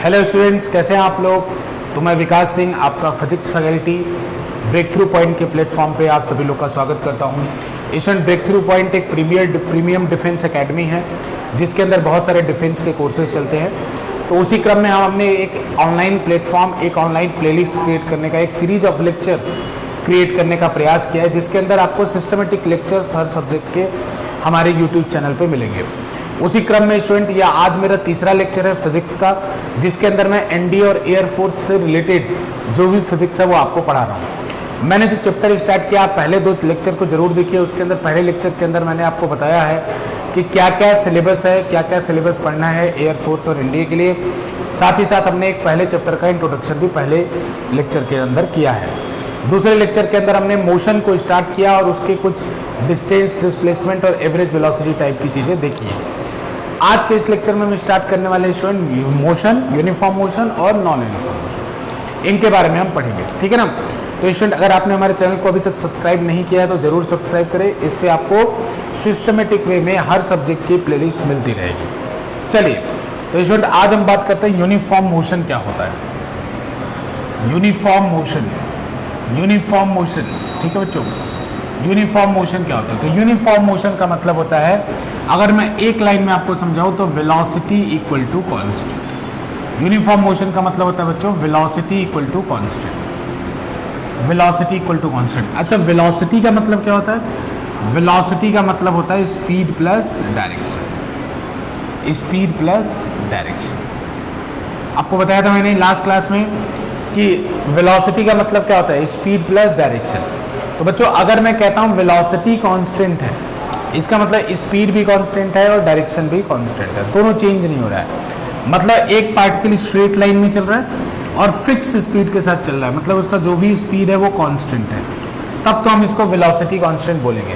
Hello students, कैसे हैं आप लोग। तो मैं विकास सिंह, आपका physics faculty breakthrough point के प्लेटफॉर्म पे आप सभी लोग का स्वागत करता हूं। स्टूडेंट, ब्रेक थ्रू पॉइंट एक प्रीमियम डिफेंस एकेडमी है जिसके अंदर बहुत सारे डिफेंस के कोर्सेज चलते हैं। तो उसी क्रम में हमने एक ऑनलाइन प्लेटफॉर्म, एक ऑनलाइन प्लेलिस्ट क्रिएट करने का, एक सीरीज ऑफ लेक्चर क्रिएट करने का प्रयास किया है, जिसके अंदर आपको सिस्टमेटिक लेक्चर्स हर सब्जेक्ट के हमारे यूट्यूब चैनल पे मिलेंगे। उसी क्रम में स्टूडेंट, यह आज मेरा तीसरा लेक्चर है फिजिक्स का, जिसके अंदर मैं एनडीए और एयरफोर्स से रिलेटेड जो भी फिजिक्स है वो आपको पढ़ा रहा हूँ। मैंने जो चैप्टर स्टार्ट किया, आप पहले 2 लेक्चर को जरूर देखिए। उसके अंदर पहले लेक्चर के अंदर मैंने आपको बताया है कि क्या क्या सिलेबस है, क्या क्या सिलेबस पढ़ना है एयरफोर्स और एनडीए के लिए। साथ ही साथ हमने एक पहले चैप्टर का इंट्रोडक्शन भी पहले लेक्चर के अंदर किया है। दूसरे लेक्चर के अंदर हमने मोशन को स्टार्ट किया और उसके कुछ डिस्टेंस, डिस्प्लेसमेंट और एवरेज वेलोसिटी टाइप की चीज़ें देखी हैं। आज के इस लेक्चर में हम स्टार्ट करने वाले स्टूडेंट मोशन, यूनिफॉर्म मोशन और नॉन यूनिफॉर्म मोशन, इनके बारे में हम पढ़ेंगे, ठीक है ना। तो स्टूडेंट, अगर आपने हमारे चैनल को अभी तक सब्सक्राइब नहीं किया है तो जरूर सब्सक्राइब करें। इस पे आपको सिस्टमेटिक वे में हर सब्जेक्ट की प्लेलिस्ट मिलती रहेगी। चलिए, तो स्टूडेंट आज हम बात करते हैं यूनिफॉर्म मोशन क्या होता है। यूनिफॉर्म मोशन, ठीक है बच्चों। यूनिफॉर्म मोशन क्या होता है? तो यूनिफॉर्म मोशन का मतलब होता है, अगर मैं एक लाइन में आपको समझाऊं तो velocity equal to constant. Uniform motion का मतलब होता है बच्चों velocity equal to constant. Velocity equal to constant. अच्छा, वेलोसिटी का मतलब क्या होता है? वेलोसिटी का मतलब होता है speed plus direction. Speed plus direction आपको बताया था मैंने लास्ट क्लास में कि वेलोसिटी का मतलब क्या होता है? Speed plus direction. तो बच्चों, अगर मैं कहता हूँ वेलोसिटी कांस्टेंट है, इसका मतलब स्पीड भी कांस्टेंट है और डायरेक्शन भी कांस्टेंट है, दोनों चेंज नहीं हो रहा है। मतलब एक पार्टिकल स्ट्रेट लाइन में चल रहा है और फिक्स स्पीड के साथ चल रहा है, मतलब उसका जो भी स्पीड है वो कांस्टेंट है, तब तो हम इसको वेलोसिटी कांस्टेंट बोलेंगे।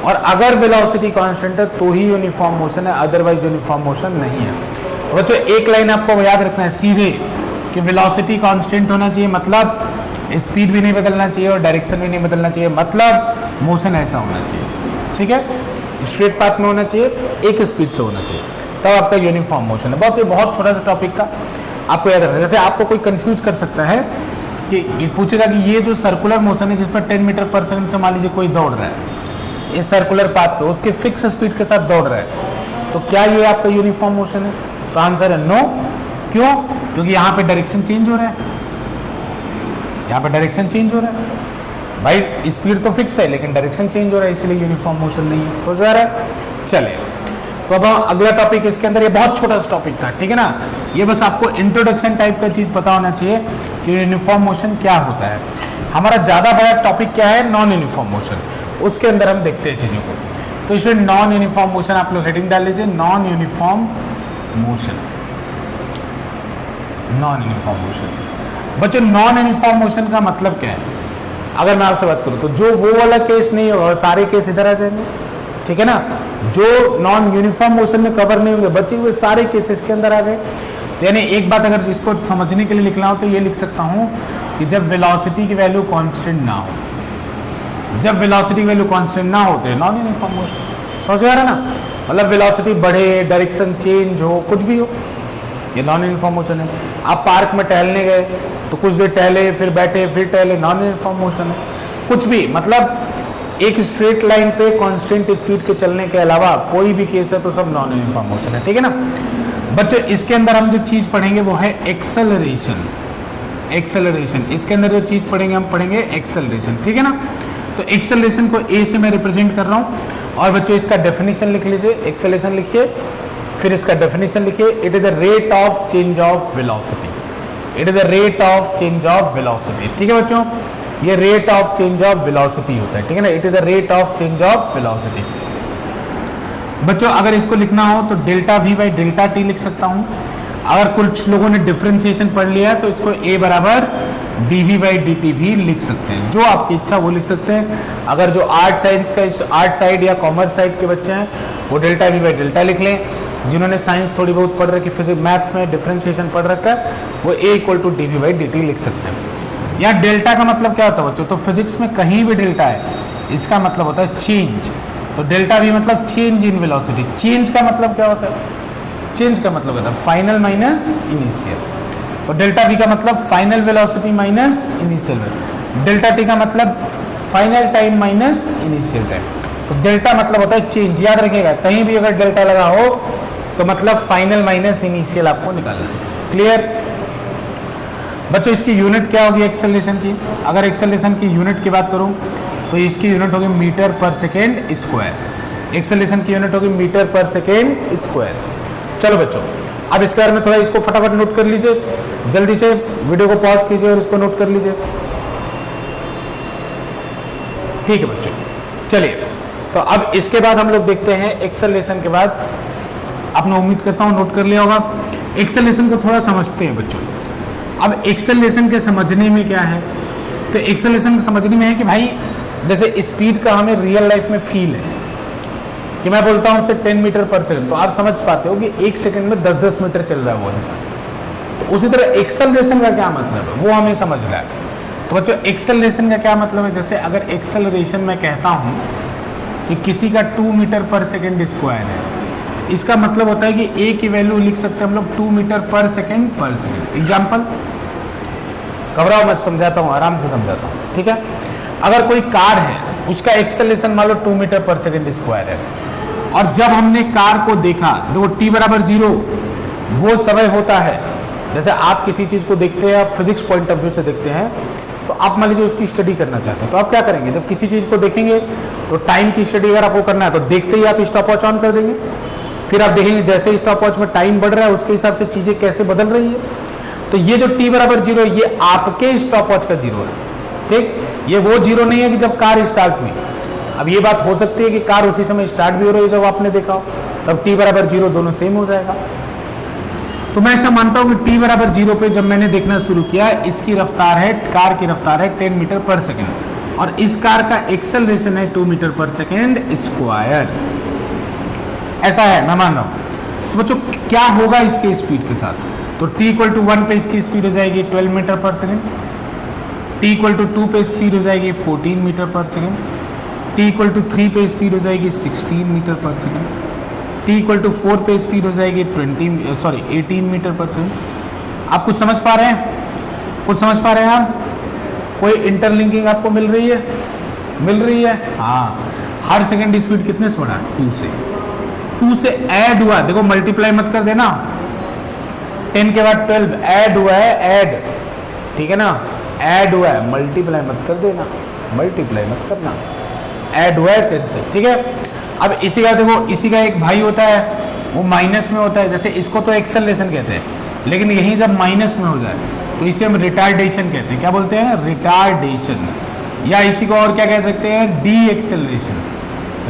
और अगर वेलोसिटी कांस्टेंट है तो ही यूनिफॉर्म मोशन है, अदरवाइज यूनिफॉर्म मोशन नहीं है। तो बच्चों, एक लाइन आपको याद रखना है सीधे कि वेलोसिटी कांस्टेंट होना चाहिए, मतलब स्पीड भी नहीं बदलना चाहिए और डायरेक्शन भी नहीं बदलना चाहिए, मतलब मोशन ऐसा होना चाहिए, ठीक है। स्ट्रेट पाथ में होना चाहिए, एक स्पीड से होना चाहिए, तब आपका यूनिफॉर्म मोशन है। बहुत छोटा सा टॉपिक था, आपको याद रखना। जैसे आपको कोई कंफ्यूज कर सकता है कि पूछेगा कि ये जो सर्कुलर मोशन है जिस पर 10 मीटर पर सेकंड से मान लीजिए कोई दौड़ रहा है इस सर्कुलर पाथ पे, उसके फिक्स स्पीड के साथ दौड़ रहा है, तो क्या ये आपका यूनिफॉर्म मोशन है? तो आंसर है नो। क्यों? क्योंकि यहाँ पे डायरेक्शन चेंज हो रहा है, यहाँ पे डायरेक्शन चेंज हो रहा है भाई। स्पीड तो फिक्स है लेकिन डायरेक्शन चेंज हो रहा है, इसलिए यूनिफॉर्म मोशन नहीं है। समझ आ रहा है? चले, तो अब अगला टॉपिक इसके अंदर, ये बहुत छोटा सा टॉपिक था, ठीक है ना। ये बस आपको इंट्रोडक्शन टाइप का चीज पता होना चाहिए कि यूनिफॉर्म मोशन क्या होता है। हमारा ज्यादा बड़ा टॉपिक क्या है? Non uniform motion. उसके अंदर हम देखते हैं चीजों को। तो इसमें नॉन यूनिफॉर्म मोशन आप लोग हेडिंग डाल लीजिए, non uniform motion. Non uniform motion बच्चों, नॉन यूनिफॉर्म मोशन का मतलब क्या है? अगर मैं आपसे बात करूं तो जो वो वाला केस नहीं होगा, सारे केस इधर आ जाएंगे, ठीक है ना। जो नॉन यूनिफॉर्म मोशन में कवर नहीं होंगे बच्चे, वो सारे केस इसके अंदर आ गए। तो यानी एक बात अगर इसको समझने के लिए लिखना हो तो ये लिख सकता हूं कि जब वेलोसिटी की वैल्यू कांस्टेंट ना हो, जब वेलोसिटी की वैल्यू कांस्टेंट ना होते नॉन यूनिफॉर्म मोशन। समझ आ रहा है ना? मतलब वेलोसिटी बढ़े, डायरेक्शन चेंज हो, कुछ भी हो, ये नॉन यूनिफॉर्म मोशन है। आप पार्क में टहलने गए तो कुछ देर टहले, फिर बैठे, फिर टहले, नॉन यूनिफॉर्म मोशन है। कुछ भी, मतलब एक स्ट्रेट लाइन पे कांस्टेंट स्पीड के चलने के अलावा कोई भी केस है तो सब नॉन यूनिफॉर्म मोशन है, ठीक है ना बच्चों। इसके अंदर हम जो चीज पढ़ेंगे वो है एक्सेलरेशन। एक्सेलरेशन, इसके अंदर जो चीज पढ़ेंगे हम पढ़ेंगे एक्सेलरेशन, ठीक है ना। तो एक्सेलरेशन को ए से मैं रिप्रेजेंट कर रहा हूँ, और बच्चों इसका डेफिनेशन लिख लीजिए। एक्सेलरेशन लिखिए, फिर इसका डेफिनेशन लिखिए। It is the rate of change of velocity. It is the rate of change of velocity, ठीक है बच्चों। ये rate of change of velocity होता है, ठीक है ना। It is the rate of change of velocity. बच्चों, अगर इसको लिखना हो तो delta we by delta T लिख सकता हूं। अगर कुछ लोगों ने डिफरेंशिएशन पढ़ लिया है तो इसको ए बराबर d we by D t भी लिख सकते हैं, जो आपकी इच्छा वो लिख सकते हैं। अगर जो आर्ट साइंस का, आर्ट साइड या कॉमर्स साइड के बच्चे हैं वो डेल्टा वी बाई डेल्टा लिख लें। जिन्होंने साइंस थोड़ी बहुत पढ़ रखी, फिजिक्स मैथ्स में डिफरेंशिएशन पढ़ रखा है, वो A equal to D we by D T लिख सकते हैं। यहाँ डेल्टा का मतलब क्या होता है बच्चों? तो फिजिक्स में कहीं भी डेल्टा है इसका मतलब होता है चेंज। तो डेल्टा वी मतलब चेंज इन वेलोसिटी। चेंज का मतलब क्या होता है? चेंज का मतलब होता है फाइनल माइनस इनिशियल। तो डेल्टा वी का मतलब final velocity minus initial velocity, delta T का मतलब final time minus initial time. तो डेल्टा मतलब होता है चेंज, याद रखिएगा कहीं भी अगर डेल्टा लगा हो तो मतलब फाइनल माइनस इनिशियल आपको निकालना है। क्लियर बच्चों? इसकी यूनिट क्या होगी एक्सेलरेशन की? अगर एक्सेलरेशन की यूनिट की बात करूं तो इसकी यूनिट होगी metre per second square. Acceleration की यूनिट होगी मीटर पर सेकेंड स्क्वायर। चलो बच्चों, अब इसके बारे में थोड़ा इसको फटाफट नोट कर लीजिए, जल्दी से वीडियो को पॉज कीजिए और इसको नोट कर लीजिए। ठीक है बच्चों, चलिए तो अब इसके बाद हम लोग देखते हैं एक्सेलरेशन के बाद, आपने उम्मीद करता हूं नोट कर लिया होगा। एक्सेलरेशन को थोड़ा समझते हैं बच्चों। अब एक्सेलरेशन के समझने में क्या है, तो एक्सेलरेशन समझने में है कि भाई जैसे स्पीड का हमें रियल लाइफ में फील है कि मैं बोलता हूं 10 मीटर पर सेकंड, तो आप समझ पाते हो कि 1 सेकंड में 10-10 मीटर चल रहा है वो इंसान। तो उसी तरह एक्सेलरेशन का क्या मतलब है वो हमें समझना है। तो बच्चों एक्सेलरेशन का क्या मतलब है, जैसे अगर एक्सेलरेशन मैं कहता हूं कि किसी का 2 मीटर पर सेकेंड स्क्वायर है, इसका मतलब होता है कि ए की वैल्यू लिख सकते हैं हम लोग 2 मीटर पर सेकेंड। एग्जाम्पल, घबराओ मत, समझाता हूँ, आराम से समझाता हूँ, ठीक है। अगर कोई कार है उसका एक्सेलरेशन मान लो 2 मीटर पर सेकेंड स्क्वायर है, और जब हमने कार को देखा देखो t बराबर 0 वो समय होता है, जैसे आप किसी चीज को देखते हैं, आप फिजिक्स पॉइंट ऑफ व्यू से देखते हैं, तो आप मान लीजिए उसकी स्टडी करना चाहते हैं, तो आप क्या करेंगे, जब किसी चीज को देखेंगे तो टाइम की स्टडी अगर आपको करना है तो देखते ही आप स्टॉप वॉच ऑन कर देंगे, फिर आप देखेंगे जैसे स्टॉप वॉच में टाइम बढ़ रहा है उसके हिसाब से चीजें कैसे बदल रही है। तो ये जो t बराबर 0 ये आपके स्टॉप वॉच का 0 है, ठीक। ये वो 0 नहीं है कि जब कार स्टार्ट हुई। अब ये बात हो सकती है कि कार उसी समय स्टार्ट भी हो रही है जब आपने देखा हो, तब t बराबर 0 दोनों सेम हो जाएगा। तो मैं ऐसा मानता हूं कि t बराबर 0 पे जब मैंने देखना शुरू किया, इसकी रफ्तार है, कार की रफ्तार है 10 मीटर पर सेकेंड, और इस कार का एक्सेलरेशन है 2 मीटर पर सेकेंड स्क्वायर। ऐसा है, मैं मान रहा हूं। तो बच्चों क्या होगा इसके स्पीड के साथ, तो t इक्वल टू 1 पे इसकी स्पीड हो जाएगी 12 metre per second, t equal to 2 पे स्पीड हो जाएगी 14 metre per second, t equal to 3 पे स्पीड हो जाएगी 16 metre per second, t equal to 4 पे स्पीड हो जाएगी 18 मीटर पर सेकेंड। आप कुछ समझ पा रहे हैं? कुछ समझ पा रहे हैं आप? कोई इंटरलिंकिंग आपको मिल रही है? मिल रही है? हाँ, हर सेकेंड स्पीड कितने से बढ़ा? 2 से ऐड हुआ, देखो मल्टीप्लाई मत कर देना, 10 के बाद 12 ऐड हुआ है, ऐड, ठीक है ना, ऐड हुआ है, मल्टीप्लाई मत कर देना, मल्टीप्लाई मत करना, ऐड हुआ है 10 से, ठीक है। अब इसी का देखो, इसी का एक भाई होता है वो माइनस में होता है, जैसे इसको तो एक्सेलरेशन कहते हैं, लेकिन यही जब माइनस में हो जाए तो इसे हम रिटार्डेशन कहते हैं। क्या बोलते हैं? रिटार्डेशन, या इसी को और क्या कह सकते हैं? D acceleration,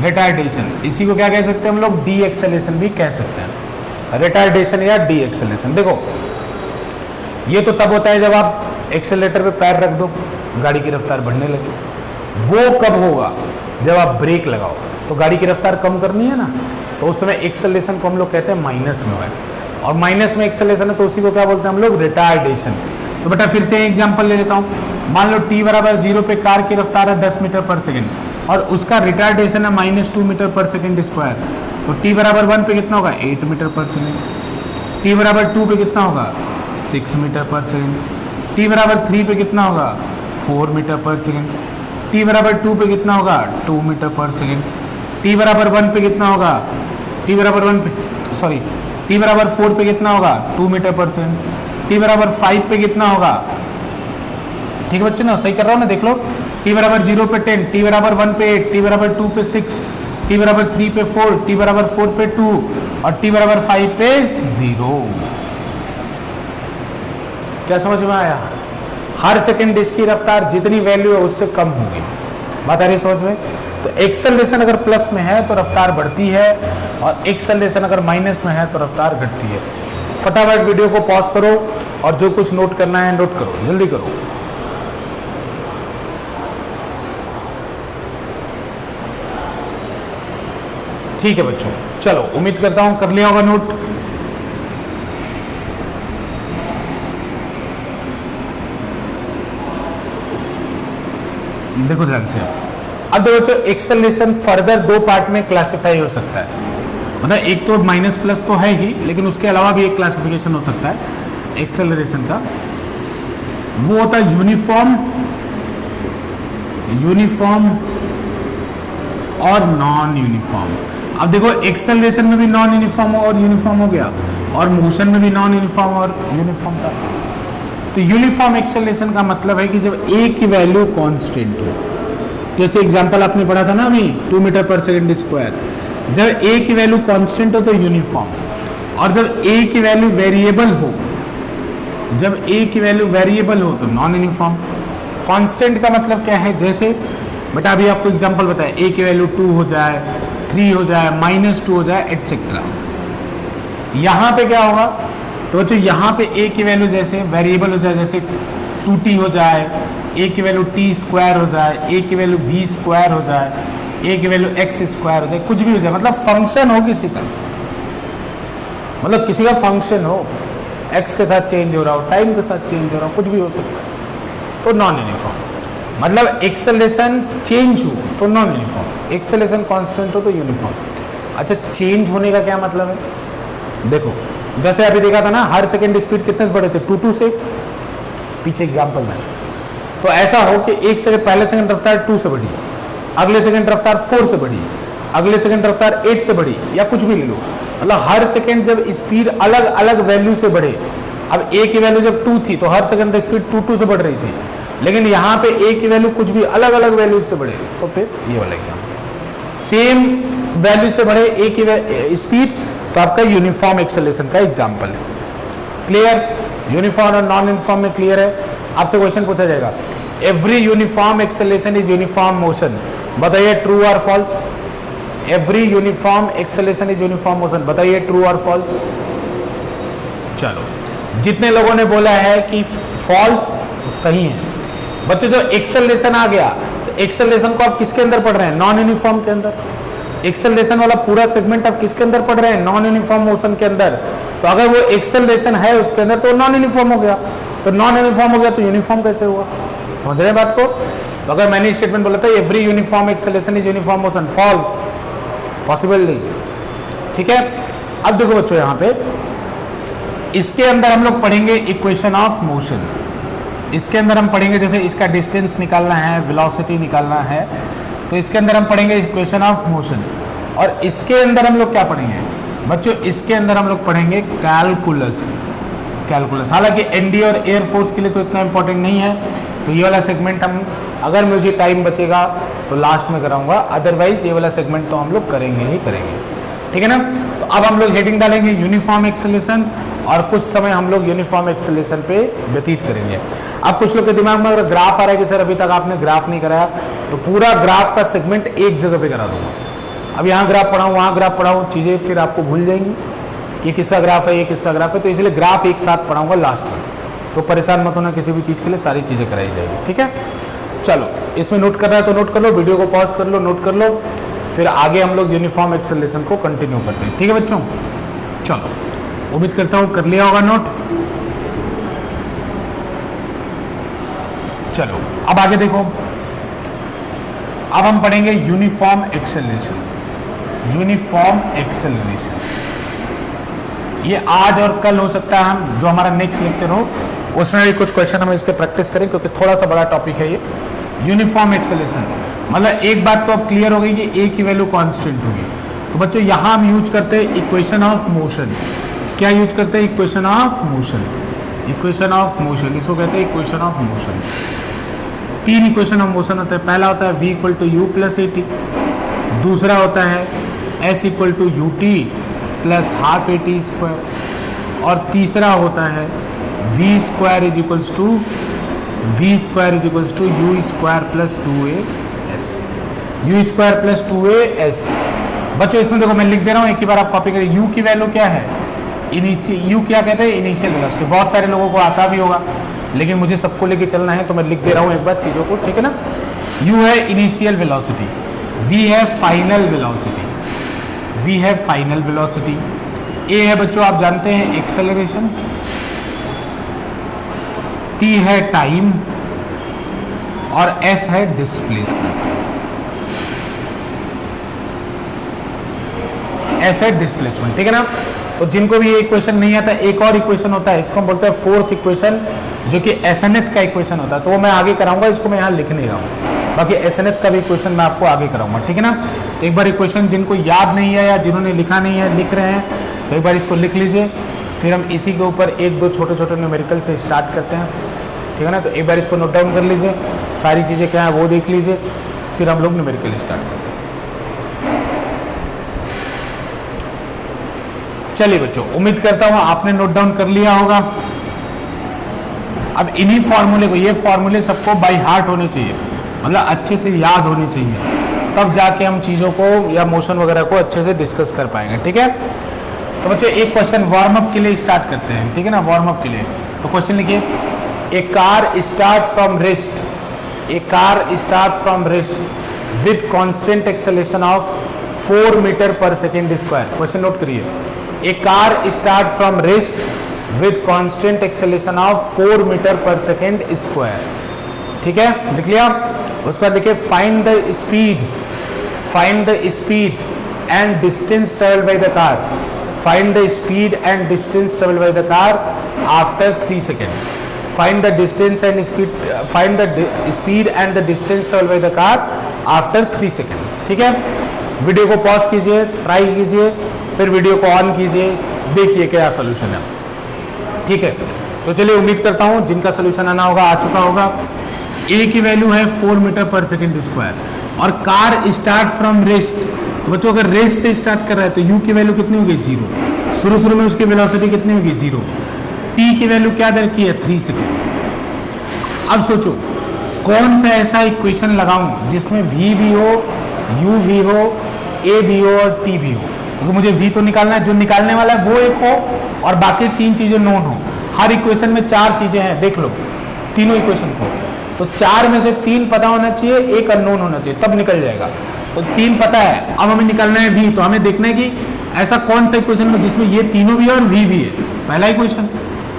retardation. इसी को क्या कह सकते हैं हम लोग? डी एक्सेलरेशन भी कह सकते हैं, रिटार्डेशन या डी एक्सेलरेशन। देखो ये तो तब होता है जब आप एक्सेलरेटर पे पैर रख दो, गाड़ी की रफ्तार बढ़ने लगे। वो कब होगा? जब आप ब्रेक लगाओ, तो गाड़ी की रफ्तार कम करनी है ना, तो उस समय एक्सेलरेशन को हम लोग कहते हैं माइनस में है, और माइनस में एक्सेलरेशन है तो उसी को क्या बोलते हैं हम लोग? रिटार्डेशन। तो बेटा फिर से एग्जांपल ले लेता हूँ, मान लो t बराबर 0 पे कार की रफ्तार है 10 मीटर पर सेकेंड, और उसका रिटार्डेशन है -2 मीटर पर सेकेंड स्क्वायर, तो t बराबर 1 पे कितना होगा? 8 मीटर पर सेकेंड। t बराबर 2 पे कितना होगा? 6 मीटर पर सेकेंड। t बराबर 3 पे कितना होगा? 4 मीटर पर सेकेंड। t बराबर 2 पे कितना होगा? 2 मीटर पर सेकेंड। t बराबर 1 पे कितना होगा? t बराबर 1 पे सॉरी t बराबर 4 पे कितना होगा? 2 मीटर पर सेकेंड। t बराबर 5 पे कितना होगा? ठीक है बच्चों ना, सही कर रहा हूँ ना, देख लो। t बराबर 0 पे 10, t बराबर 1 पे 8, t बराबर 2 पे 6, t बराबर 3 पे 4, t बराबर 4 पे 2, और t बराबर 5 पे 0। क्या समझ में आया? हर सेकंड इसकी रफ्तार जितनी वैल्यू है उससे कम होगी। बात आ रही समझ में? तो एक्सेलरेशन अगर प्लस में है तो रफ्तार बढ़ती है, और एक्सेलरेशन अगर माइनस में है तो रफ्तार घटती है। फटाफट वीडियो को पॉज करो और जो कुछ नोट करना है नोट करो, जल्दी करो। ठीक है बच्चों, चलो उम्मीद करता हूं कर लिया होगा नोट। देखो ध्यान से, अब देखो बच्चों एक्सेलरेशन फर्दर 2 पार्ट में क्लासिफाई हो सकता है, मतलब एक तो माइनस प्लस तो है ही, लेकिन उसके अलावा भी एक क्लासिफिकेशन हो सकता है। एक्सेलरेशन का, वो होता है यूनिफॉर्म और नॉन यूनिफॉर्म। अब देखो एक्सेलरेशन में भी नॉन यूनिफॉर्म और यूनिफॉर्म हो गया, और मोशन में भी नॉन यूनिफॉर्म और यूनिफॉर्म था। तो यूनिफॉर्म एक्सेलरेशन का मतलब है कि जब ए की वैल्यू कांस्टेंट हो, जैसे एग्जांपल आपने पढ़ा था ना अभी 2 मीटर पर सेकंड स्क्वायर, जब ए की वैल्यू कांस्टेंट हो तो यूनिफॉर्म, और जब ए की वैल्यू वेरिएबल हो, जब ए की वैल्यू वेरिएबल हो तो नॉन यूनिफॉर्म। कांस्टेंट का मतलब क्या है, जैसे बेटा अभी आपको एग्जांपल बताया, ए की वैल्यू 2 हो जाए, 3 हो जाए, -2 हो जाए, एटसेट्रा। यहाँ पे क्या होगा, तो बच्चों यहाँ पे ए की वैल्यू जैसे वेरिएबल हो जाए, जैसे 2t हो जाए, ए की वैल्यू t² हो जाए, ए की वैल्यू v² हो जाए, ए की वैल्यू x² हो जाए, कुछ भी हो जाए, मतलब फंक्शन हो किसी का, मतलब किसी का फंक्शन हो, x के साथ चेंज हो रहा हो, टाइम के साथ चेंज हो रहा हो, कुछ भी हो सकता है, तो नॉन यूनिफॉर्म। मतलब एक्सेलरेशन चेंज हो तो नॉन यूनिफॉर्म, एक्सेलरेशन कांस्टेंट हो तो यूनिफॉर्म। अच्छा, चेंज होने का क्या मतलब है, देखो जैसे अभी देखा था ना, हर सेकंड स्पीड कितने से बढ़े थे, 2 से, पीछे एग्जांपल में। तो ऐसा हो कि एक सेकंड पहले सेकंड रफ्तार 2 से बढ़ी, अगले सेकंड रफ्तार 4 से बढ़ी, अगले सेकंड रफ्तार 8 से बढ़ी, या कुछ भी ले लो, मतलब हर सेकंड जब स्पीड अलग अलग वैल्यू से बढ़े। अब ए की वैल्यू जब 2 थी तो हर सेकंड स्पीड 2 से बढ़ रही थी, लेकिन यहाँ पे ए की वैल्यू कुछ भी अलग अलग वैल्यू से बढ़े, तो फिर ये वाला एग्जाम्पल, सेम वैल्यू से बढ़े ए की स्पीड, तो आपका यूनिफॉर्म एक्सेलरेशन का एग्जाम्पल है। क्लियर, यूनिफॉर्म और नॉन यूनिफॉर्म में क्लियर है। आपसे क्वेश्चन पूछा जाएगा, every uniform acceleration is uniform motion, बताइए ट्रू और false. Every uniform acceleration is uniform motion, बताइए ट्रू और फॉल्स। चलो, जितने लोगों ने बोला है कि फॉल्स, सही है। बच्चों जो एक्सेलरेशन आ गया, तो एक्सेलरेशन को आप किसके अंदर पढ़ रहे हैं, नॉन यूनिफॉर्म के अंदर। एक्सेलरेशन वाला पूरा सेगमेंट आप किसके अंदर पढ़ रहे हैं, नॉन यूनिफॉर्म मोशन के अंदर। तो अगर वो एक्सेलरेशन है उसके अंदर तो नॉन यूनिफॉर्म हो गया, तो नॉन यूनिफॉर्म हो गया तो यूनिफॉर्म कैसे हुआ, समझ रहे हैं बात को। तो अगर मैंने स्टेटमेंट बोला था every uniform acceleration is uniform motion, false, possible नहीं, ठीक है। अब देखो बच्चों यहाँ पे इसके अंदर हम लोग पढ़ेंगे इक्वेशन ऑफ मोशन। इसके अंदर हम पढ़ेंगे, जैसे इसका डिस्टेंस निकालना है, वेलोसिटी निकालना है, तो इसके अंदर हम पढ़ेंगे इक्वेशन ऑफ मोशन। और इसके अंदर हम लोग क्या पढ़ेंगे बच्चों, इसके अंदर हम लोग पढ़ेंगे कैलकुलस। हालांकि एनडी और एयरफोर्स के लिए तो इतना इंपॉर्टेंट नहीं है, तो ये वाला सेगमेंट हम, अगर मुझे टाइम बचेगा तो लास्ट में कराऊंगा, अदरवाइज ये वाला सेगमेंट तो हम लोग करेंगे ही करेंगे, ठीक है ना। तो अब हम लोग हेडिंग डालेंगे यूनिफॉर्म एक्सेलरेशन, और कुछ समय हम लोग यूनिफॉर्म एक्सेलरेशन पे व्यतीत करेंगे। अब कुछ लोग के दिमाग में अगर ग्राफ आ रहा है कि सर अभी तक आपने ग्राफ नहीं कराया, तो पूरा ग्राफ का सेगमेंट एक जगह पे करा दूंगा। अब यहाँ ग्राफ पढ़ाऊँ, वहाँ ग्राफ पढ़ाऊँ, चीज़ें फिर आपको भूल जाएंगी कि किसका ग्राफ है, ये किसका ग्राफ है, तो इसलिए ग्राफ एक साथ पढ़ाऊंगा लास्ट में। तो परेशान मत होना, किसी भी चीज़ के लिए सारी चीज़ें कराई जाएगी, ठीक है। चलो, इसमें नोट करना है तो नोट कर लो, वीडियो को पॉज कर लो, नोट कर लो, फिर आगे हम लोग यूनिफॉर्म एक्सेलरेशन को कंटिन्यू करते हैं, ठीक है बच्चों। चलो, उम्मीद करता हूँ कर लिया होगा नोट। चलो अब आगे देखो, अब हम पढ़ेंगे यूनिफॉर्म एक्सेलरेशन। यूनिफॉर्म एक्सेलरेशन ये आज और कल हो सकता है, हम जो हमारा नेक्स्ट लेक्चर हो उसमें भी कुछ क्वेश्चन हम इसके प्रैक्टिस करें, क्योंकि थोड़ा सा बड़ा टॉपिक है ये। यूनिफॉर्म एक्सेलरेशन मतलब एक बात तो अब क्लियर हो गई कि ए की वैल्यू कांस्टेंट होगी। तो बच्चों यहाँ हम यूज करते हैं इक्वेशन ऑफ मोशन। क्या यूज करते हैं, equation of motion. Equation of motion, इसको कहते हैं equation of motion. 3 equation of motion होता है। पहला होता है v equal to u plus a t, दूसरा होता है s equal to u t plus half a t square, और तीसरा होता है v square is equals to u square plus 2as, u square plus 2as। बच्चों इसमें देखो मैं लिख दे रहा हूँ, एक ही बार आप कॉपी करें। u की वैल्यू क्या है, इनिशियल, यू क्या कहते हैं, इनिशियल वेलोसिटी। बहुत सारे लोगों को आता भी होगा, लेकिन मुझे सबको लेके चलना है तो मैं लिख दे रहा हूँ एक बार चीज़ों को, ठीक है ना। u है इनिशियल वेलोसिटी, v है फाइनल वेलोसिटी, v है फाइनल वेलोसिटी, a है बच्चों आप जानते हैं एक्सेलरेशन, t है टाइम, और s है डिस्प्लेसमेंट। s है डिस्प्लेसमेंट, ठीक है ना। तो जिनको भी ये इक्वेशन नहीं आता, एक और इक्वेशन होता है, इसको हम बोलते हैं फोर्थ इक्वेशन, जो कि एसएनएथ का इक्वेशन होता है, तो वो मैं आगे कराऊंगा, इसको मैं यहाँ लिख नहीं रहा हूँ। बाकी एसएनएथ का भी इक्वेशन मैं आपको आगे कराऊंगा, ठीक है ना। तो एक बार इक्वेशन जिनको याद नहीं है या जिन्होंने लिखा नहीं है, लिख रहे हैं, तो एक बार इसको लिख लीजिए, फिर हम इसी के ऊपर एक दो छोटे छोटे न्यूमेरिकल से स्टार्ट करते हैं, ठीक है ना। तो एक बार इसको नोट डाउन कर लीजिए, सारी चीज़ें क्या है वो देख लीजिए, फिर हम लोग न्यूमेरिकल स्टार्ट करते हैं। चलिए बच्चों, उम्मीद करता हूँ आपने नोट डाउन कर लिया होगा। अब इन्हीं फॉर्मूले को, ये फॉर्मूले सबको बाय हार्ट होने चाहिए, मतलब अच्छे से याद होने चाहिए, तब जाके हम चीज़ों को या मोशन वगैरह को अच्छे से डिस्कस कर पाएंगे, ठीक है। तो बच्चों एक क्वेश्चन वार्म अप के लिए स्टार्ट करते हैं, ठीक है ना, वार्म अप के लिए। तो क्वेश्चन लिखिए, a car start from rest, a car start from rest with constant acceleration of 4 meter per second square. Question note करिए, a car start from rest with constant acceleration of 4 meter per second square, ठीक है, लिख लिया। उसके बाद देखिए, find the speed and distance travel by the car, find the speed and distance travel by the car after 3 second, find the distance and speed, find the speed and the distance travel by the car after 3 second, ठीक है। Video को pause कीजिए, try कीजिए, फिर video को on कीजिए, देखिए क्या सोल्यूशन है, ठीक है। तो चलिए, उम्मीद करता हूँ जिनका सोल्यूशन आना होगा आ चुका होगा। ए की वैल्यू है 4 मीटर पर सेकेंड स्क्वायर और कार स्टार्ट फ्रॉम रेस्ट, तो बच्चों अगर रेस्ट से स्टार्ट कर रहा है तो यू की वैल्यू कितनी होगी, 0। शुरू में उसकी वेलोसिटी कितनी होगी, 0। टी की वैल्यू क्या दे रखी है, 3 सेकेंड। अब सोचो कौन सा ऐसा इक्वेशन लगाऊं जिसमें वी भी हो, यू भी हो, ए भी हो और टी भी हो, क्योंकि मुझे v तो निकालना है, जो निकालने वाला है वो एक हो और बाकी 3 चीजें नोन हो। हर इक्वेशन में 4 चीजें हैं, देख लो तीनों इक्वेशन को, तो 4 में से 3 पता होना चाहिए, एक अननोन होना चाहिए, तब निकल जाएगा। तो 3 पता है, अब हमें निकालना है v, तो हमें देखना है कि ऐसा कौन सा इक्वेशन है जिसमें ये तीनों भी है और v भी है। पहला इक्वेशन,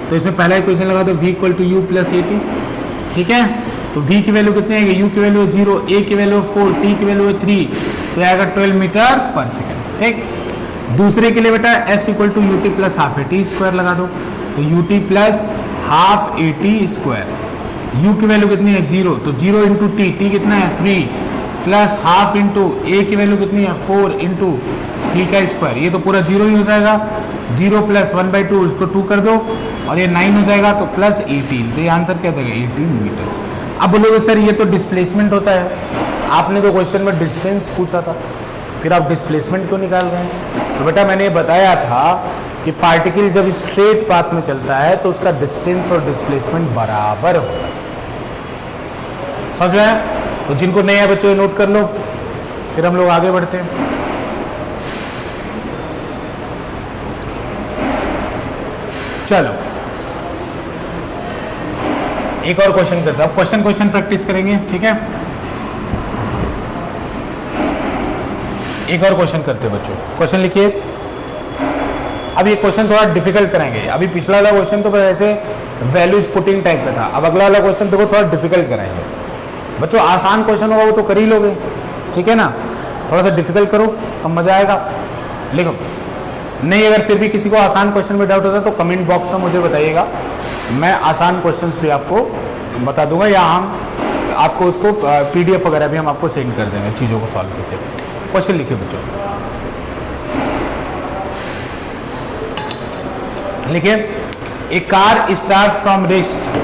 तो इसमें पहला इक्वेशन लगा दो, v = u + at, ठीक है। तो v की वैल्यू कितनी आएगी, u की वैल्यू 0, a की वैल्यू 4, t की वैल्यू 3, तो आएगा 12 मीटर पर सेकेंड, ठीक। दूसरे के लिए बेटा s = ut + ½ at स्क्वायर लगा दो, तो ut + ½ at स्क्वायर, u की वैल्यू कितनी है, 0, तो 0 × t, t कितना है 3, प्लस हाफ इंटू a की वैल्यू कितनी है 4 × t का स्क्वायर, ये तो पूरा 0 ही हो जाएगा, 0 + 1/2 इसको 2 कर दो और ये 9 हो जाएगा, तो प्लस 18, तो ये आंसर क्या देगा, 18 मीटर। अब बोलोगे सर ये तो डिस्प्लेसमेंट होता है, आपने तो क्वेश्चन में डिस्टेंस पूछा था, फिर आप डिस्प्लेसमेंट क्यों निकाल रहे हैं। तो बेटा मैंने बताया था कि पार्टिकल जब स्ट्रेट पाथ में चलता है तो उसका डिस्टेंस और डिस्प्लेसमेंट बराबर होता है, समझ में आया। तो जिनको नहीं है बच्चों नोट कर लो, फिर हम लोग आगे बढ़ते हैं। चलो एक और क्वेश्चन करते हैं, क्वेश्चन प्रैक्टिस करेंगे, ठीक है। एक और क्वेश्चन करते हैं बच्चों, क्वेश्चन लिखिए। अब ये क्वेश्चन थोड़ा डिफिकल्ट कराएंगे, अभी पिछला वाला क्वेश्चन तो ऐसे वैल्यूज पुटिंग टाइप का था, अब अगला वाला क्वेश्चन देखो थोड़ा डिफिकल्ट कराएंगे बच्चों। आसान क्वेश्चन होगा वो तो कर ही लोगे, ठीक है ना, थोड़ा सा डिफिकल्ट करो तब मजा आएगा। लिखो नहीं, अगर फिर भी किसी को आसान क्वेश्चन में डाउट होता है तो कमेंट बॉक्स में मुझे बताइएगा, मैं आसान क्वेश्चंस भी आपको बता दूंगा, या हम आपको उसको PDF वगैरह भी हम आपको सेंड कर देंगे चीज़ों को सॉल्व करके। क्वेश्चन लिखिए बच्चों, लिखिए। A car start from rest,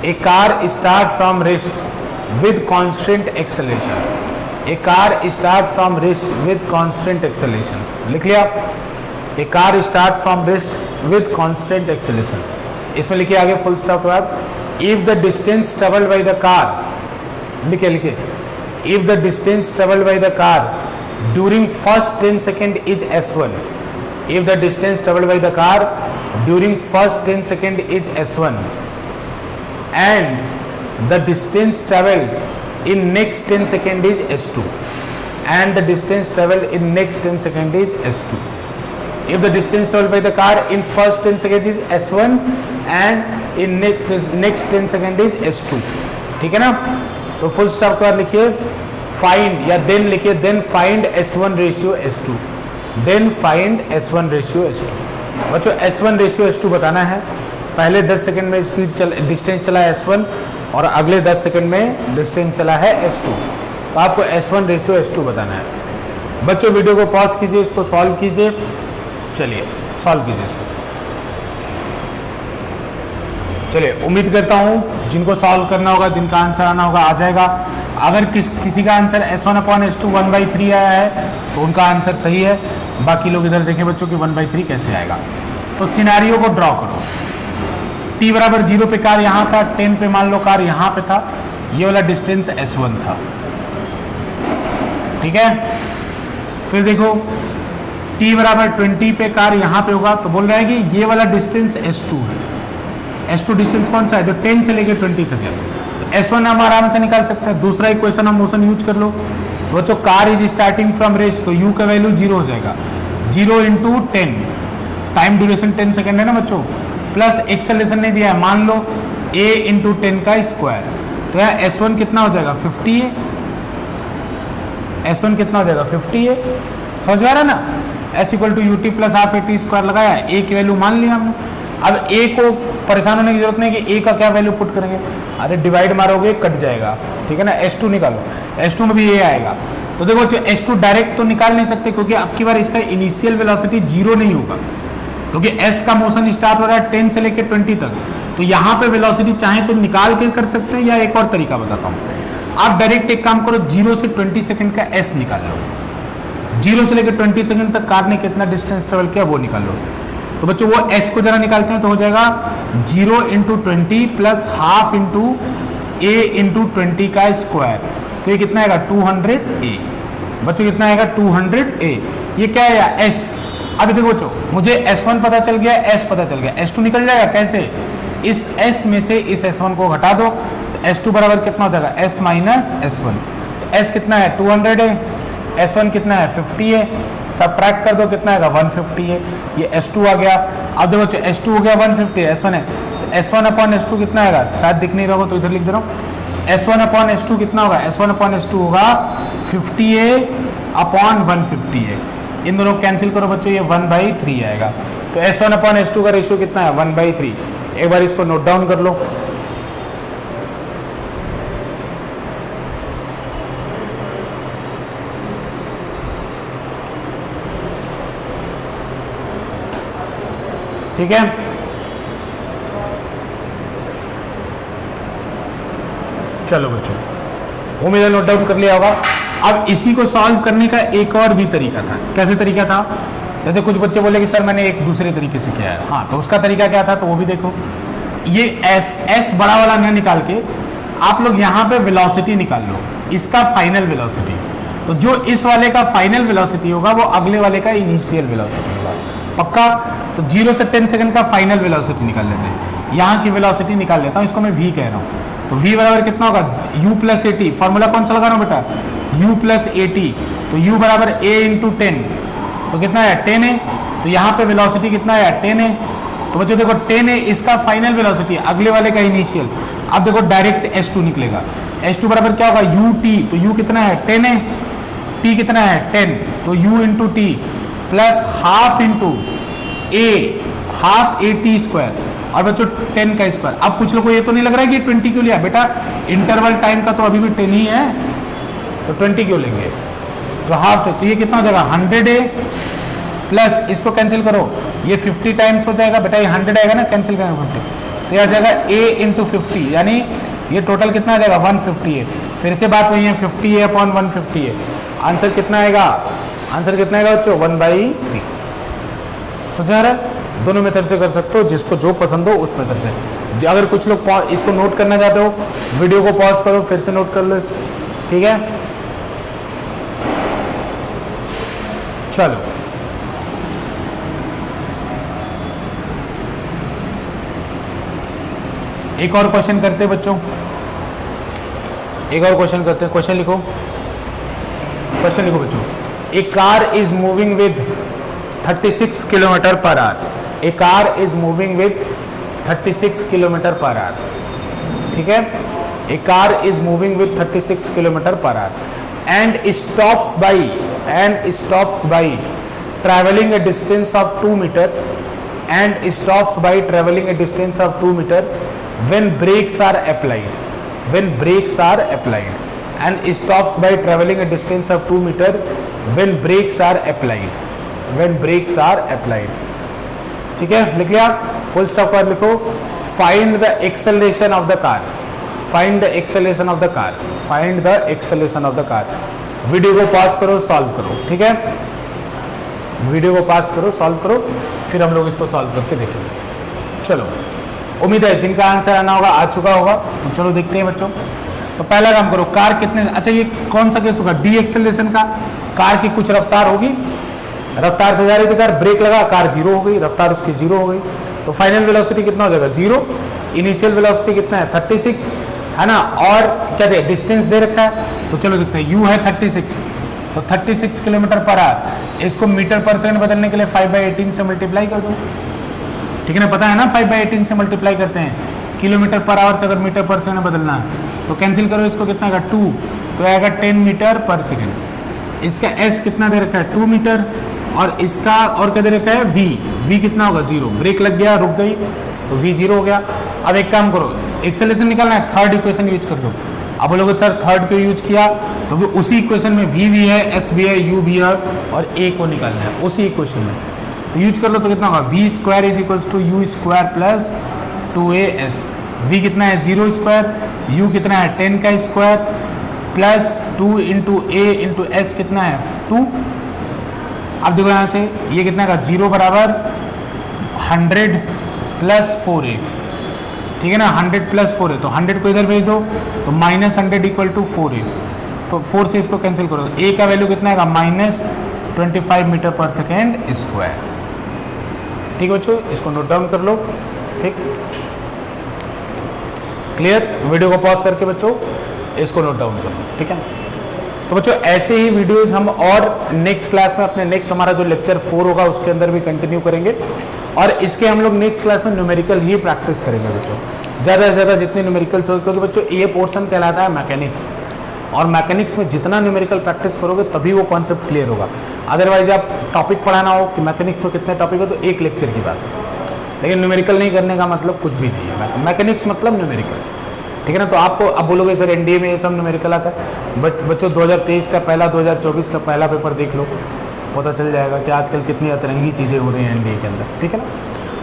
a car start from rest with constant acceleration, a car start from rest with constant acceleration, लिख लिया। A car start from rest with constant acceleration, इसमें लिखिए आगे full stop के बाद if the distance travelled by the car, लिखिए लिखिए, if the distance traveled by the car during first 10 second is s1, if the distance traveled by the car during first 10 second is s1 and the distance traveled in next 10 second is s2 and the distance traveled in next 10 second is s2, if the distance traveled by the car in first 10 seconds is s1 and in next 10 second is s2, ठीक है ना। तो full stop के बाद लिखिए find, या then लिखिए then find s1 ratio s2, then find S1 ratio S2। बच्चों S1 रेशियो S2 बताना है। पहले 10 सेकंड में डिस्टेंस चला है S1 और अगले 10 सेकंड में डिस्टेंस चला है S2, तो आपको S1 रेशियो S2 बताना है। बच्चों वीडियो को पॉज कीजिए, इसको सॉल्व कीजिए। चलिए सॉल्व कीजिए इसको। चलिए उम्मीद करता हूँ जिनको सॉल्व करना होगा, जिनका आंसर आना होगा आ जाएगा। अगर किसी का आंसर S1/S2 1/3 आया है तो उनका आंसर सही है। बाकी लोग इधर देखें बच्चों कि 1/3 कैसे आएगा। तो सिनेरियो को ड्रॉ करो। t बराबर 0 पे कार यहाँ था, 10 पे मान लो कार यहाँ पे था, ये वाला डिस्टेंस S1 था, ठीक है। फिर देखो t बराबर 20 पे कार यहाँ पे होगा, तो बोल रहा है कि ये वाला डिस्टेंस S2 है। S2 डिस्टेंस कौन सा है, जो 10 से लेकर 20 तक है। तो S1 हम आराम से निकाल सकते हैं। दूसरा इक्वेशन हम मोशन यूज कर लो। तो बच्चों car is starting from rest, तो u का वैल्यू 0 हो जाएगा। 0 इंटू 10, टाइम ड्यूरेशन 10 सेकेंड है ना बच्चों, प्लस एक्सेलरेशन नहीं दिया है, मान लो a इंटू 10 का स्क्वायर। तो यहाँ S1 कितना हो जाएगा 50 है। S1 कितना हो जाएगा 50 है। समझ में आ रहा है ना। S equal to u t plus half a t square लगाया, a की वैल्यू मान लिया हमने। अब a को परेशान होने की जरूरत नहीं कि a का क्या वैल्यू पुट करेंगे, अरे डिवाइड मारोगे कट जाएगा, ठीक है ना। S2 निकालो, S2 में भी a आएगा। तो देखो S2 डायरेक्ट तो निकाल नहीं सकते क्योंकि अब की बार इसका इनिशियल वेलोसिटी 0 नहीं होगा, क्योंकि s का मोशन स्टार्ट हो रहा है 10 से लेकर 20 तक। तो यहाँ पे वेलोसिटी चाहे तो निकाल के कर सकते हैं, या एक और तरीका बताता हूँ। आप डायरेक्ट एक काम करो, 0 से 20 सेकंड का s निकाल लो। 0 से लेकर 20 सेकंड तक कार ने कितना डिस्टेंस ट्रेवल किया वो निकाल लो। तो बच्चों वो s को जरा निकालते हैं, तो हो जाएगा 0 into 20 plus half into a into 20 का स्क्वायर। तो ये कितना आएगा 200a। बच्चों कितना आएगा 200a। ये क्या है s। अभी देखो बच्चों मुझे S1 पता चल गया, S पता चल गया, S2 निकल जाएगा कैसे, इस S में से इस S1 को घटा दो, तो S2 बराबर कितना हो जाएगा S माइनस S1। तो S कितना है 200 है, S1 कितना है 50 है, सब्ट्रैक्ट कर दो कितना आएगा 150 है। ये S2 आ गया। अब देखो बच्चों S2 हो गया 150, S1 है, तो S1/S2 कितना आएगा, शायद दिख नहीं रहा होगा तो इधर लिख दे रहा हूँ। S1/S2 कितना होगा, S1/S2 होगा 50a/150a। इन दोनों कैंसिल करो बच्चों, ये 1/3 आएगा। तो S1/S2 का रेशियो कितना है 1/3। एक बार इसको नोट डाउन कर लो। ठीक है, चलो बच्चों उम्मीद है नोट डाउन कर लिया होगा। अब इसी को सॉल्व करने का एक और भी तरीका था। कैसे तरीका था, जैसे कुछ बच्चे बोले कि सर मैंने एक दूसरे तरीके से किया है। हाँ, तो उसका तरीका क्या था, तो वो भी देखो। ये S बड़ा वाला न निकाल के आप लोग यहाँ पे वेलोसिटी निकाल लो, इसका फाइनल वेलोसिटी। तो जो इस वाले का फाइनल वेलोसिटी होगा वो अगले वाले का इनिशियल वेलोसिटी होगा, पक्का। तो 0 से 10 सेकंड का फाइनल वेलोसिटी निकाल लेते हैं। यहाँ की वेलोसिटी निकाल लेता हूँ, इसको मैं v कह रहा हूँ। तो v बराबर कितना होगा u plus a T. Formula कौन सा लगा रहा हूँ बेटा, u प्लस ए टी। तो u बराबर a इंटू 10, तो कितना है 10 है। तो यहाँ पे वेलोसिटी कितना है 10 है। तो बच्चों देखो 10 है, इसका फाइनल वेलोसिटी, अगले वाले का इनिशियल। अब देखो डायरेक्ट S2 निकलेगा। S2 बराबर क्या होगा ut। तो u कितना है 10 है, t कितना है 10, तो u into T plus half into a, half a t square, और बच्चों 10 का स्क्वायर। अब कुछ लोगों को ये तो नहीं लग रहा है कि 20 क्यों लिया बेटा, इंटरवल टाइम का तो अभी भी 10 ही है, तो 20 क्यों लेंगे, तो हाफ। तो ये कितना हो जाएगा 100 है, प्लस इसको कैंसिल करो, ये 50 टाइम्स हो जाएगा बेटा, ये 100 आएगा ना, कैंसिल करेंगे 50, तो ये आ जाएगा a इंटू 50, यानी ये टोटल कितना आ जाएगा 150 है। फिर से बात वही है, 50a/150 है। आंसर कितना आएगा, आंसर कितना आएगा बच्चों 1/3। समझ रहा है, दोनों मेथड से कर सकते हो, जिसको जो पसंद हो उस मेथड से। अगर कुछ लोग इसको नोट करना चाहते हो, वीडियो को पॉज करो, फिर से नोट कर लो इसको, ठीक है। चलो एक और क्वेश्चन करते हैं बच्चों, एक और क्वेश्चन करते हैं। क्वेश्चन लिखो, क्वेश्चन लिखो बच्चों। A car is moving with 36 kilometre per hour. A car is moving with 36 kilometre per hour, ठीक है। A car is moving with 36 kilometre per hour and stops by traveling a distance of 2 meter and stops by traveling a distance of 2 meter when brakes are applied and stops by traveling a distance of 2 meter when brakes are applied. ठीक है, लिख लिया, full stop पर लिखो, find the acceleration of the car, video को pause करो, solve करो, ठीक है, वीडियो को पॉज करो, सॉल्व करो, फिर हम लोग इसको सॉल्व करके देखेंगे। चलो, उम्मीद है जिनका आंसर आना होगा आ चुका होगा, तो चलो देखते हैं बच्चों। तो पहला काम करो, कार कितने, अच्छा ये कौन सा केस होगा, डी एक्सेलरेशन का, कार की कुछ रफ्तार होगी, रफ्तार से जा रही थी कार, ब्रेक लगा, कार जीरो हो गई, रफ्तार उसकी जीरो हो गई, तो फाइनल वेलोसिटी कितना हो जाएगा, जीरो। इनिशियल वेलोसिटी कितना है, 36 है ना, और क्या दे, डिस्टेंस दे रखा है, तो चलो देखते हैं, u है 36, तो 36 किलोमीटर पर आवर, इसको मीटर पर सेकंड बदलने के लिए 5/18 से मल्टीप्लाई कर दो, ठीक है ना, पता है ना 5/18 से मल्टीप्लाई करते हैं, किलोमीटर पर आवर से अगर मीटर पर सेकंड बदलना है तो कैंसिल करो, इसको कितना आएगा 2, तो आएगा 10 मीटर पर सेकंड। इसका s कितना दे रखा है 2 मीटर, और इसका और क्या दे रखा है v कितना होगा 0, ब्रेक लग गया, रुक गई, तो v 0 हो गया। अब एक काम करो, एक्सेलरेशन निकालना है, थर्ड इक्वेशन यूज कर दो। अब बोलोगे सर थर्ड क्यों यूज किया, तो भी उसी इक्वेशन में v भी है, s भी है, u भी है, और a को निकालना है उसी इक्वेशन में, तो यूज कर लो, तो कितना होगा v² = u² plus 2as, v कितना है 0 स्क्वायर, u कितना है 10 का स्क्वायर, प्लस 2 × a × s कितना है 2। अब देखो यहाँ से ये कितना का 0 बराबर 100 प्लस 4a, ठीक है ना, 100 प्लस 4a, तो 100 को इधर भेज दो, तो -100 = 4a, तो 4 से इसको कैंसिल करो, a का वैल्यू कितना आएगा -25 मीटर पर सेकेंड स्क्वायर। ठीक है बच्चों, इसको नोट डाउन कर लो, ठीक, क्लियर। वीडियो को पॉज करके बच्चों इसको नोट डाउन कर लो, ठीक है। तो बच्चों ऐसे ही वीडियोस हम और नेक्स्ट क्लास में, अपने नेक्स्ट हमारा जो लेक्चर 4 होगा उसके अंदर भी कंटिन्यू करेंगे, और इसके हम लोग नेक्स्ट क्लास में न्यूमेरिकल ही प्रैक्टिस करेंगे बच्चों, ज़्यादा से ज़्यादा जितने न्यूमेरिकल्स हो, क्योंकि बच्चों ये पोर्शन कहलाता है मैकेनिक्स, और मैकेनिक्स में जितना न्यूमेरिकल प्रैक्टिस करोगे तभी वो कॉन्सेप्ट क्लियर होगा। अदरवाइज आप टॉपिक पढ़ाना हो कि मैकेनिक्स में कितने टॉपिक हो तो एक लेक्चर की बात है, लेकिन न्यूमेरिकल नहीं करने का मतलब कुछ भी नहीं है, मैकेनिक्स मतलब न्यूमेरिकल, ठीक है ना। तो आपको अब बोलोगे सर एनडीए में ये सब न्यूमेरिकल आता है, बट बच्चों 2023 का पहला, 2024 का पहला पेपर देख लो, पता चल जाएगा कि आजकल कितनी अतरंगी चीज़ें हो रही हैं एनडीए के अंदर, ठीक है ना।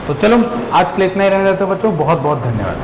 तो चलो आज के लिए इतना ही रहने देते हैं बच्चों, बहुत बहुत धन्यवाद।